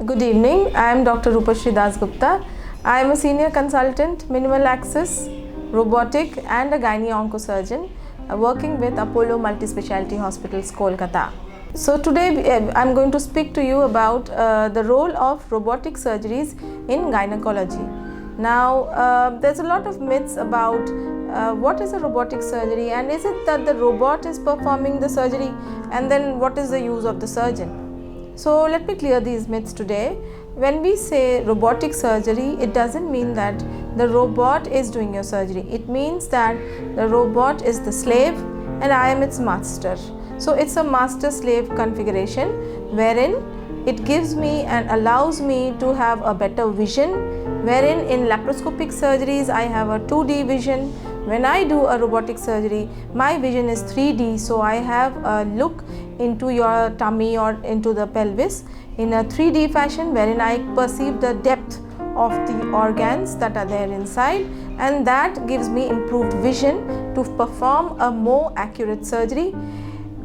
Good evening, I am Dr. Rupashree Dasgupta. I am a senior consultant, minimal access, robotic and a gynae oncosurgeon working with Apollo Multispeciality Hospitals, Kolkata. So today I am going to speak to you about the role of robotic surgeries in gynecology. Now there's a lot of myths about what is a robotic surgery, and is it that the robot is performing the surgery, and then what is the use of the surgeon? So let me clear these myths today. When we say robotic surgery, it doesn't mean that the robot is doing your surgery. It means that the robot is the slave and I am its master. So it's a master-slave configuration wherein it gives me and allows me to have a better vision, wherein in laparoscopic surgeries I have a 2D vision. When I do a robotic surgery, my vision is 3D, so I have a look into your tummy or into the pelvis in a 3D fashion, wherein I perceive the depth of the organs that are there inside, and that gives me improved vision to perform a more accurate surgery.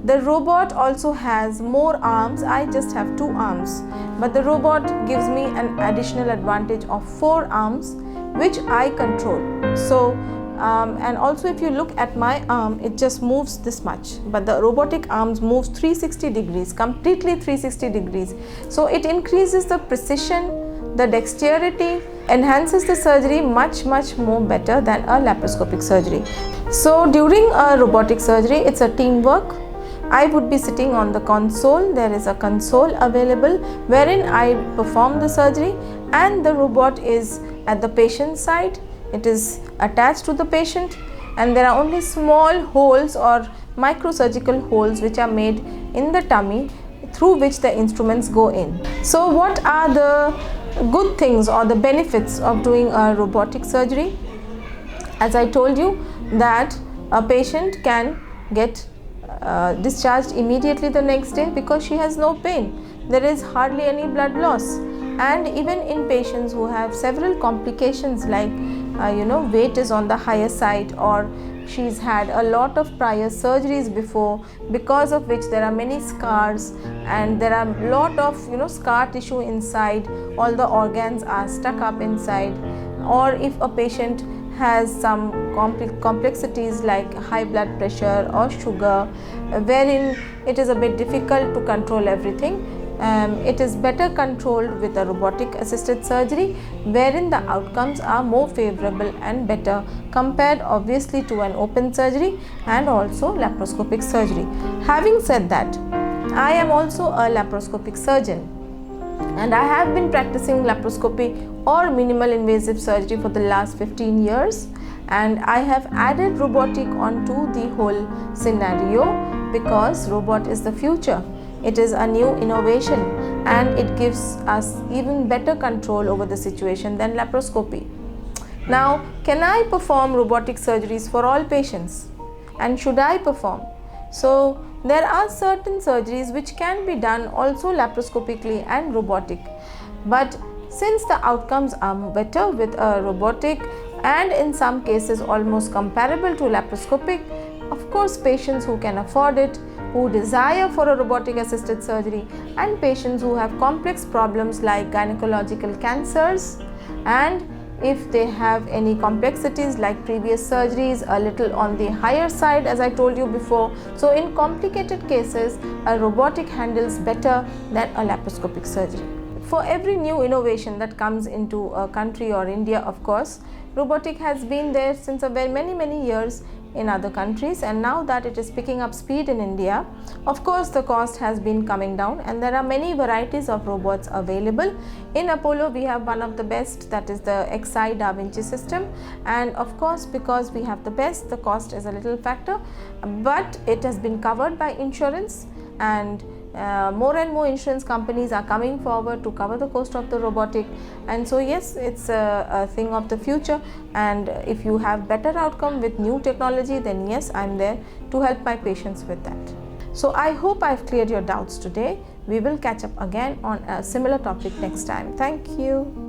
The robot also has more arms. I just have 2 arms, but the robot gives me an additional advantage of 4 arms which I control. So and also if you look at my arm, it just moves this much, but the robotic arms moves 360 degrees, completely 360 degrees. So it increases the precision, the dexterity, enhances the surgery much more better than a laparoscopic surgery. So during a robotic surgery, it's a teamwork. I would be sitting on the console. There is a console available wherein I perform the surgery, and the robot is at the patient side. It is attached to the patient, and there are only small holes or microsurgical holes which are made in the tummy through which the instruments go in. So what are the good things or the benefits of doing a robotic surgery? As I told you, that a patient can get discharged immediately the next day because she has no pain. There is hardly any blood loss, and even in patients who have several complications like weight is on the higher side, or she's had a lot of prior surgeries before, because of which there are many scars and there are a lot of scar tissue inside, all the organs are stuck up inside, or if a patient has some complexities like high blood pressure or sugar, wherein it is a bit difficult to control everything. It is better controlled with a robotic assisted surgery, wherein the outcomes are more favorable and better compared obviously to an open surgery and also laparoscopic surgery. Having said that, I am also a laparoscopic surgeon, and I have been practicing laparoscopy or minimal invasive surgery for the last 15 years, and I have added robotic onto the whole scenario because robot is the future. It is a new innovation, and it gives us even better control over the situation than laparoscopy. Now, can I perform robotic surgeries for all patients, and should I perform? So there are certain surgeries which can be done also laparoscopically and robotic, but since the outcomes are better with a robotic and in some cases almost comparable to laparoscopic, of course patients who can afford it, who desire for a robotic assisted surgery, and patients who have complex problems like gynecological cancers, and if they have any complexities like previous surgeries a little on the higher side, as I told you before. So in complicated cases, a robotic handles better than a laparoscopic surgery. For every new innovation that comes into a country or India, of course, robotic has been there since many years in other countries, and now that it is picking up speed in India, of course the cost has been coming down, and there are many varieties of robots available. In Apollo we have one of the best, that is the XI Da Vinci system, and of course because we have the best, the cost is a little factor, but it has been covered by insurance, and more and more insurance companies are coming forward to cover the cost of the robotic. And so yes, it's a thing of the future, and if you have better outcome with new technology, then yes, I'm there to help my patients with that. So I hope I've cleared your doubts today. We will catch up again on a similar topic next time. Thank you.